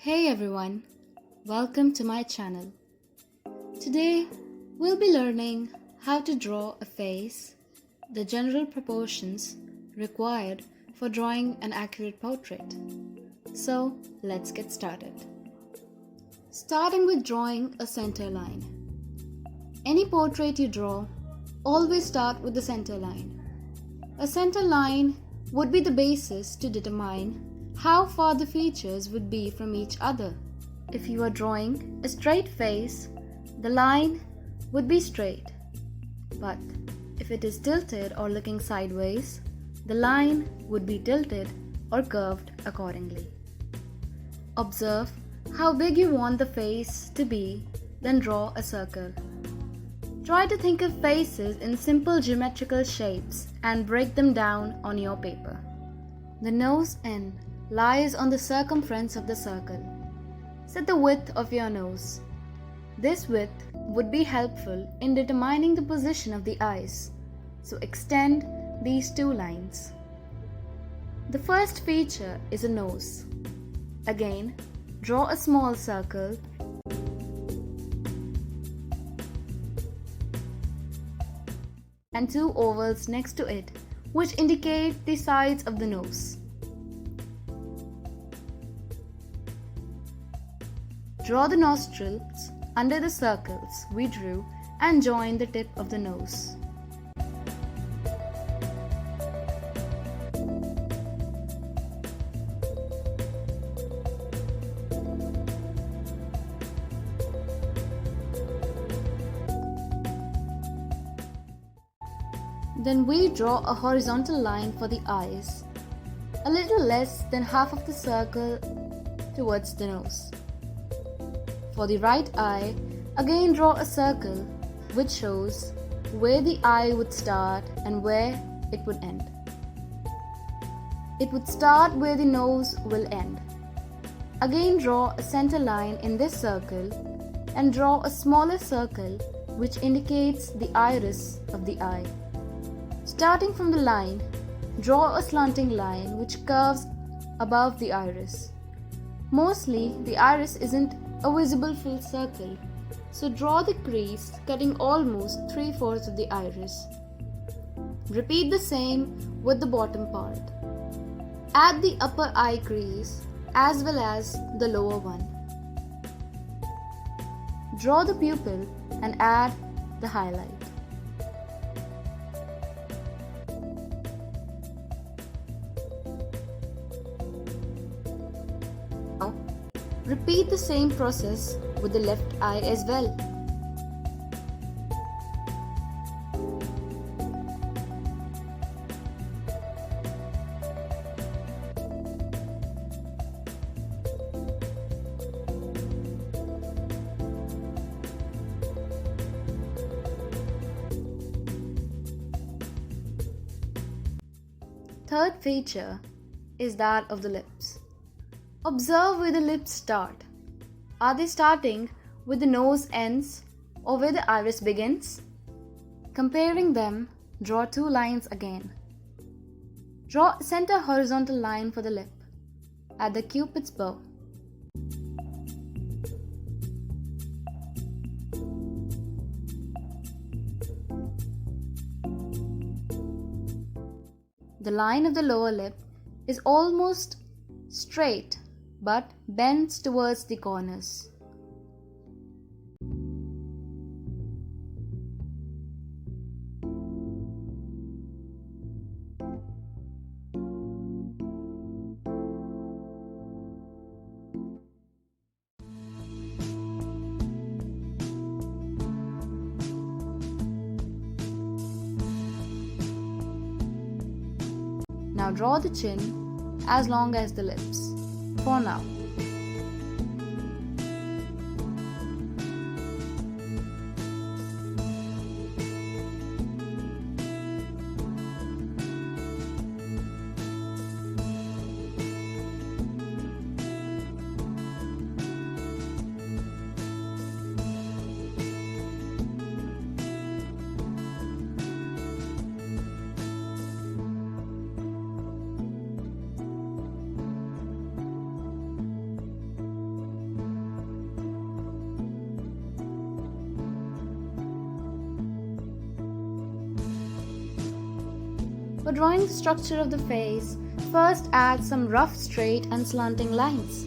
Hey everyone, welcome to my channel. Today we'll be learning how to draw a face, the general proportions required for drawing an accurate portrait. So let's get started. Starting with drawing a center line. Any portrait you draw, always start with the center line. A center line would be the basis to determine how far the features would be from each other. If you are drawing a straight face, the line would be straight. But if it is tilted or looking sideways, the line would be tilted or curved accordingly. Observe how big you want the face to be, then draw a circle. Try to think of faces in simple geometrical shapes and break them down on your paper. The nose end lies on the circumference of the circle. Set the width of your nose. This width would be helpful in determining the position of the eyes, so extend these two lines. The first feature is a nose. Again, draw a small circle and two ovals next to it, which indicate the sides of the nose. Draw the nostrils under the circles we drew and join the tip of the nose. Then we draw a horizontal line for the eyes, a little less than half of the circle towards the nose. For the right eye, again draw a circle which shows where the eye would start and where it would end. It would start where the nose will end. Again draw a center line in this circle and draw a smaller circle which indicates the iris of the eye. Starting from the line, draw a slanting line which curves above the iris. Mostly, the iris isn't a visible full circle, so draw the crease cutting almost 3/4 of the iris. Repeat the same with the bottom part. Add the upper eye crease as well as the lower one. Draw the pupil and add the highlight. Now, repeat the same process with the left eye as well. Third feature is that of the lips. Observe where the lips start. Are they starting with the nose ends or where the iris begins? Comparing them, draw two lines again. Draw a center horizontal line for the lip at the cupid's bow. The line of the lower lip is almost straight but bends towards the corners. Now draw the chin as long as the lips, for now. For drawing the structure of the face, first add some rough, straight and slanting lines.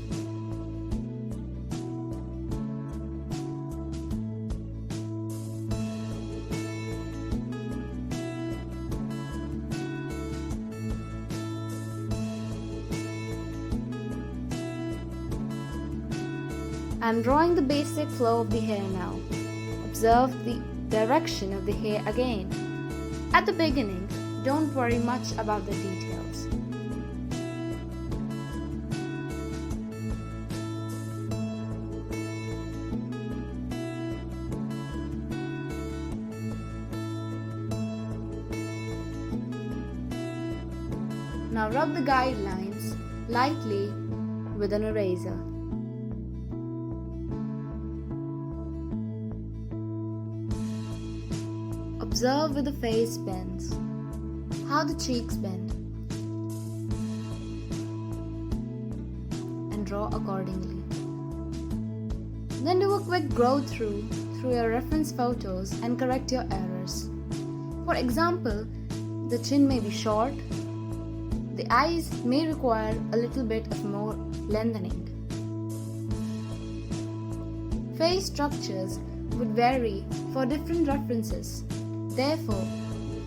I am drawing the basic flow of the hair now. Observe the direction of the hair again. At the beginning, don't worry much about the details. Now rub the guidelines lightly with an eraser. Observe where the face bends, how the cheeks bend, and draw accordingly. Then do a quick go through your reference photos and correct your errors. For example, the chin may be short, the eyes may require a little bit of more lengthening. Face structures would vary for different references. Therefore,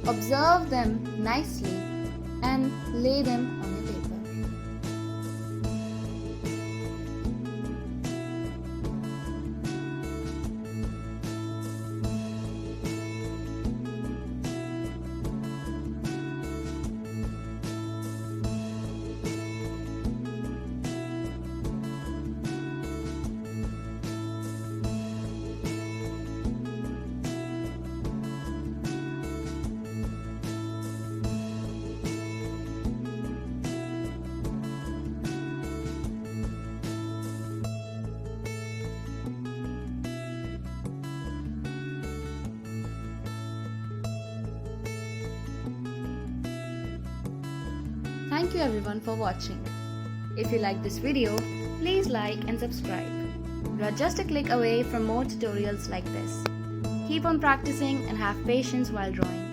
observe them nicely and lay them on a paper. Thank you everyone for watching. If you like this video, please like and subscribe. You are just a click away from more tutorials like this. Keep on practicing and have patience while drawing.